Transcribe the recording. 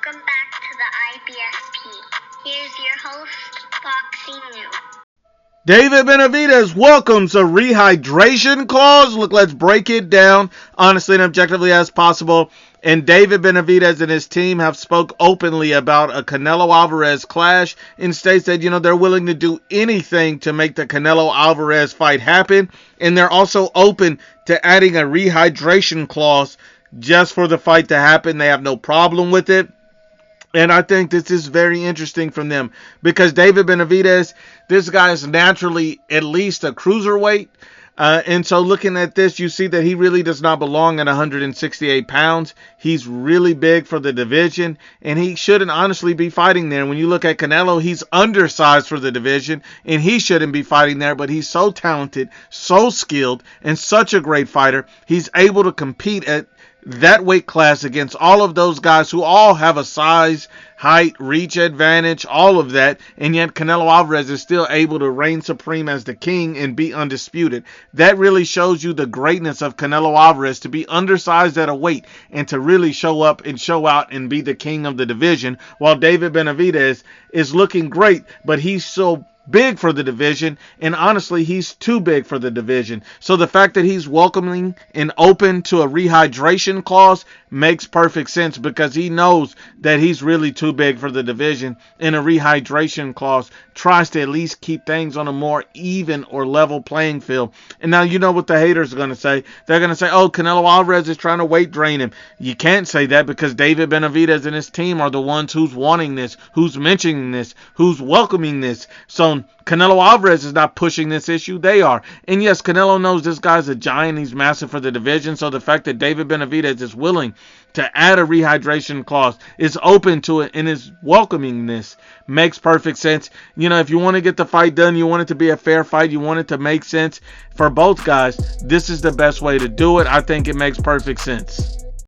Welcome back to the IBFP. Here's your host, Boxing New. David Benavidez welcomes a rehydration clause. Look, let's break it down honestly and objectively as possible. And David Benavidez and his team have spoke openly about a Canelo Alvarez clash and states that, they're willing to do anything to make the Canelo Alvarez fight happen. And they're also open to adding a rehydration clause just for the fight to happen. They have no problem with it. And I think this is very interesting from them because David Benavidez, this guy is naturally at least a cruiserweight. And so looking at this, you see that he really does not belong at 168 pounds. He's really big for the division, and he shouldn't honestly be fighting there. When you look at Canelo, he's undersized for the division, and he shouldn't be fighting there, but he's so talented, so skilled, and such a great fighter. He's able to compete at that weight class against all of those guys who all have a size, height, reach advantage, all of that, and yet Canelo Alvarez is still able to reign supreme as the king and be undisputed. That really shows you the greatness of Canelo Alvarez, to be undersized at a weight and to really show up and show out and be the king of the division, while David Benavidez is looking great, but he's so big for the division, and honestly, he's too big for the division. So the fact that he's welcoming and open to a rehydration clause makes perfect sense because he knows that he's really too big for the division, and a rehydration clause tries to at least keep things on a more even or level playing field. And now you know what the haters are going to say. They're going to say, oh, Canelo Alvarez is trying to weight drain him. You can't say that because David Benavidez and his team are the ones who's wanting this, who's mentioning this, who's welcoming this. So Canelo Alvarez is not pushing this issue. They are. And yes, Canelo knows this guy's a giant. He's massive for the division. So the fact that David Benavidez is willing to add a rehydration clause, is open to it, and is welcoming this makes perfect sense. If you want to get the fight done, you want it to be a fair fight, you want it to make sense for both guys, this is the best way to do it. I think it makes perfect sense.